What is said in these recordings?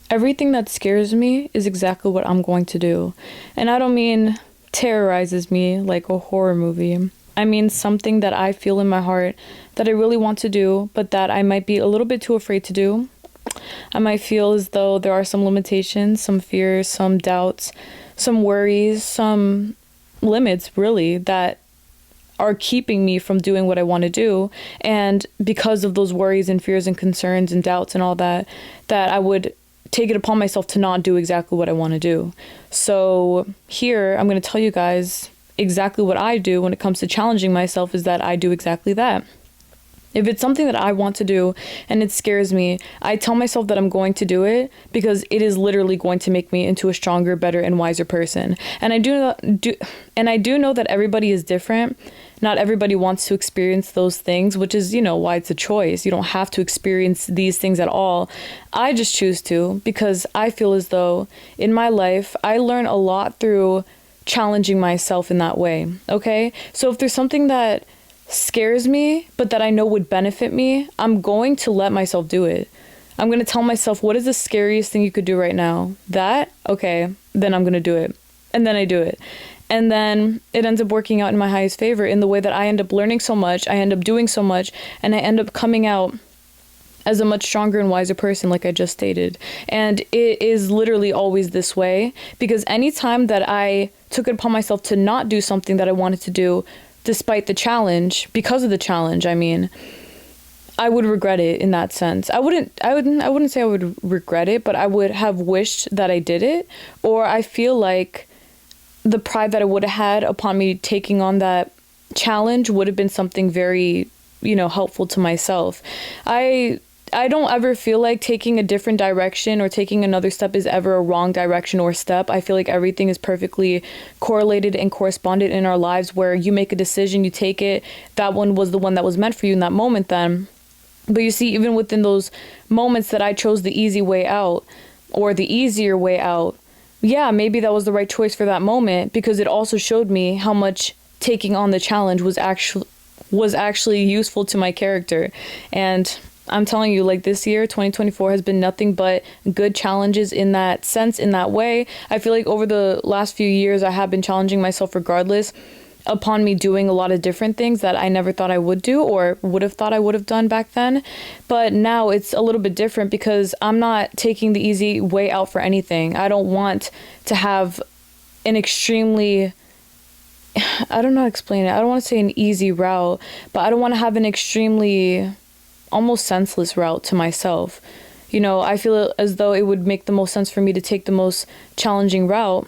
everything that scares me is exactly what I'm going to do. And I don't mean terrorizes me like a horror movie. I mean something that I feel in my heart that I really want to do, but that I might be a little bit too afraid to do. I might feel as though there are some limitations, some fears, some doubts, some worries, some limits, really, that are keeping me from doing what I want to do. And because of those worries and fears and concerns and doubts and all that, that I would take it upon myself to not do exactly what I want to do. So here, I'm going to tell you guys exactly what I do when it comes to challenging myself is that I do exactly that. If it's something that I want to do and it scares me, I tell myself that I'm going to do it because it is literally going to make me into a stronger, better, and wiser person. And I do know that everybody is different. Not everybody wants to experience those things, which is, why it's a choice. You don't have to experience these things at all. I just choose to because I feel as though in my life, I learn a lot through challenging myself in that way. Okay? So if there's something that scares me, but that I know would benefit me, I'm going to let myself do it. I'm going to tell myself, what is the scariest thing you could do right now? That? Okay, then I'm going to do it. And then I do it. And then it ends up working out in my highest favor in the way that I end up learning so much, I end up doing so much, and I end up coming out as a much stronger and wiser person, like I just stated. And it is literally always this way, because anytime that I took it upon myself to not do something that I wanted to do, despite the challenge, because of the challenge, I mean, I would regret it in that sense. I wouldn't say I would regret it, but I would have wished that I did it. Or I feel like the pride that I would have had upon me taking on that challenge would have been something very, helpful to myself. I don't ever feel like taking a different direction or taking another step is ever a wrong direction or step. I feel like everything is perfectly correlated and correspondent in our lives where you make a decision, you take it, that one was the one that was meant for you in that moment then. But you see, even within those moments that I chose the easy way out or the easier way out, yeah, maybe that was the right choice for that moment because it also showed me how much taking on the challenge was actually useful to my character. And I'm telling you, like this year, 2024 has been nothing but good challenges in that sense, in that way. I feel like over the last few years, I have been challenging myself regardless upon me doing a lot of different things that I never thought I would do or would have thought I would have done back then. But now it's a little bit different because I'm not taking the easy way out for anything. I don't want to have an extremely, I don't know how to explain it. I don't want to say an easy route, but I don't want to have an extremely almost senseless route to myself. I feel as though it would make the most sense for me to take the most challenging route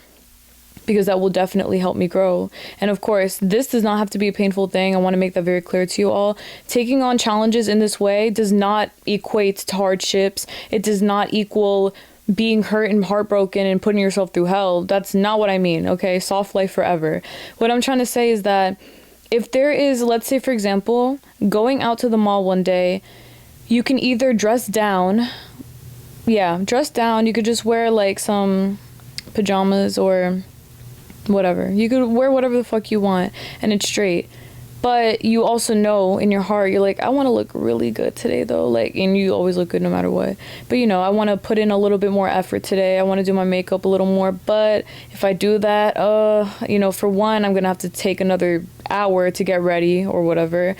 because that will definitely help me grow. And of course, this does not have to be a painful thing. I want to make that very clear to you all. Taking on challenges in this way does not equate to hardships. It does not equal being hurt and heartbroken and putting yourself through hell. That's not what I mean, okay? Soft life forever. What I'm trying to say is that if there is, let's say, for example, going out to the mall one day, you can either dress down. Yeah, dress down. You could just wear like some pajamas or whatever. You could wear whatever the fuck you want and it's straight. But you also know in your heart, you're like, I want to look really good today though. Like, and you always look good no matter what. But I want to put in a little bit more effort today. I want to do my makeup a little more. But if I do that, for one, I'm going to have to take another hour to get ready or whatever.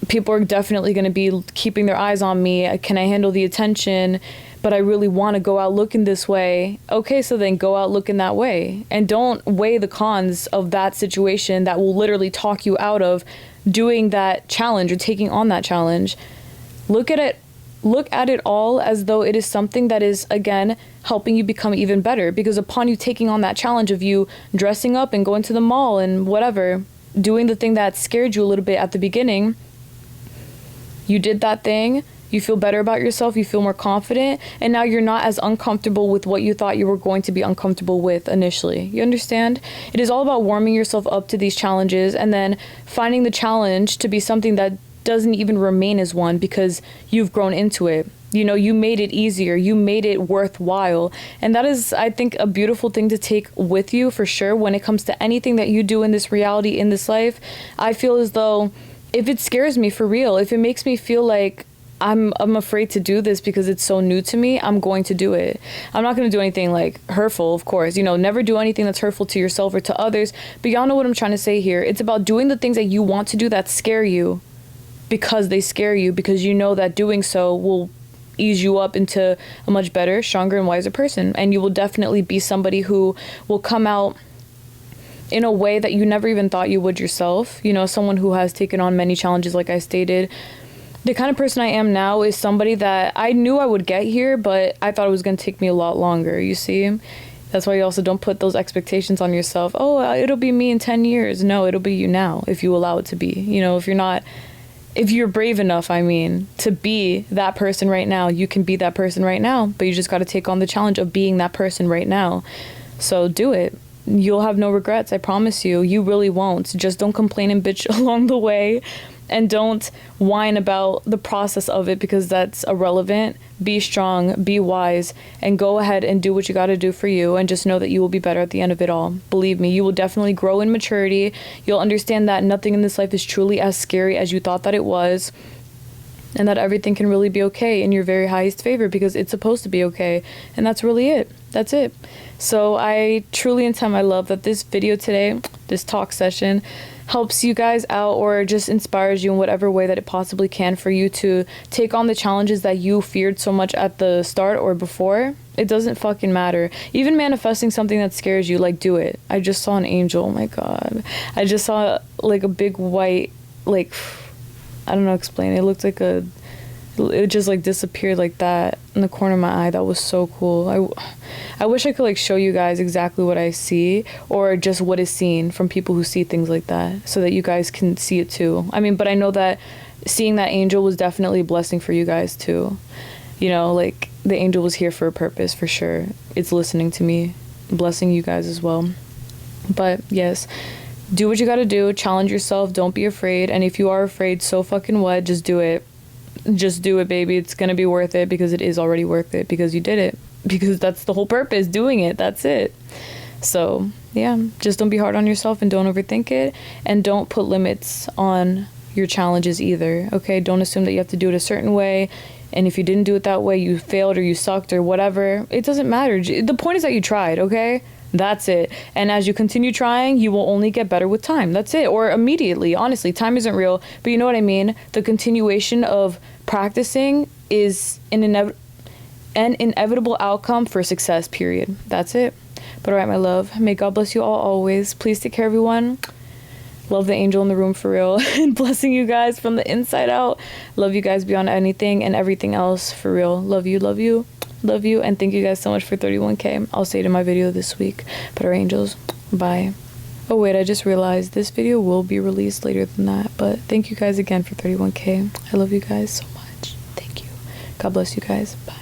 People are definitely going to be keeping their eyes on me. Can I handle the attention? But I really want to go out looking this way. Okay, so then go out looking that way. And don't weigh the cons of that situation that will literally talk you out of doing that challenge or taking on that challenge. Look at it all as though it is something that is, again, helping you become even better. Because upon you taking on that challenge of you dressing up and going to the mall and whatever, doing the thing that scared you a little bit at the beginning, you did that thing. You feel better about yourself, you feel more confident, and now you're not as uncomfortable with what you thought you were going to be uncomfortable with initially. You understand? It is all about warming yourself up to these challenges and then finding the challenge to be something that doesn't even remain as one because you've grown into it. You made it easier, you made it worthwhile. And that is, I think, a beautiful thing to take with you for sure when it comes to anything that you do in this reality, in this life. I feel as though if it scares me for real, if it makes me feel like I'm afraid to do this because it's so new to me. I'm going to do it. I'm not going to do anything like hurtful, of course. You know, never do anything that's hurtful to yourself or to others. But y'all know what I'm trying to say here. It's about doing the things that you want to do that scare you, because they scare you, because you know that doing so will ease you up into a much better, stronger, and wiser person. And you will definitely be somebody who will come out in a way that you never even thought you would yourself. You know, someone who has taken on many challenges, like I stated. The kind of person I am now is somebody that I knew I would get here, but I thought it was going to take me a lot longer, you see? That's why you also don't put those expectations on yourself. Oh, it'll be me in 10 years. No, it'll be you now if you allow it to be. You know, if you're brave enough, I mean, to be that person right now, you can be that person right now, but you just got to take on the challenge of being that person right now. So do it. You'll have no regrets, I promise you. You really won't. Just don't complain and bitch along the way. And don't whine about the process of it, because that's irrelevant. Be strong, be wise, and go ahead and do what you got to do for you. And just know that you will be better at the end of it all. Believe me, you will definitely grow in maturity. You'll understand that nothing in this life is truly as scary as you thought that it was. And that everything can really be okay in your very highest favor, because it's supposed to be okay. And that's really it. That's it. So I truly intend my love that this video today, this talk session, helps you guys out, or just inspires you in whatever way that it possibly can, for you to take on the challenges that you feared so much at the start or before. It doesn't fucking matter. Even manifesting something that scares you, like, do it. I just saw an angel. Oh my God. I just saw like a big white, like, I don't know how to explain it. It looked like it just like disappeared like that in the corner of my eye. That was so cool. I wish I could like show you guys exactly what I see, or just what is seen from people who see things like that, so that you guys can see it too. I mean, but I know that seeing that angel was definitely a blessing for you guys too. You know, like, the angel was here for a purpose, for sure. It's listening to me, blessing you guys as well. But yes, do what you gotta do. Challenge yourself. Don't be afraid. And if you are afraid, so fucking what? Just do it. Just do it, baby. It's gonna be worth it, because it is already worth it, because you did it. Because that's the whole purpose, doing it. That's it. So yeah, just don't be hard on yourself, and don't overthink it, and don't put limits on your challenges either. Okay, don't assume that you have to do it a certain way, and if you didn't do it that way, you failed or you sucked or whatever. It doesn't matter. The point is that you tried. Okay, that's it. And as you continue trying, you will only get better with time. That's it. Or immediately. Honestly, time isn't real, but you know what I mean. The continuation of practicing is an inevitable outcome for success, period. That's it. But all right, my love, may God bless you all always. Please take care, everyone. Love the angel in the room, for real. And blessing you guys from the inside out. Love you guys beyond anything and everything else, for real. Love you, love you, love you. And thank you guys so much for 31K. I'll say it in my video this week. But our angels, bye. Oh wait, I just realized this video will be released later than that. But thank you guys again for 31K. I love you guys so much. Thank you. God bless you guys. Bye.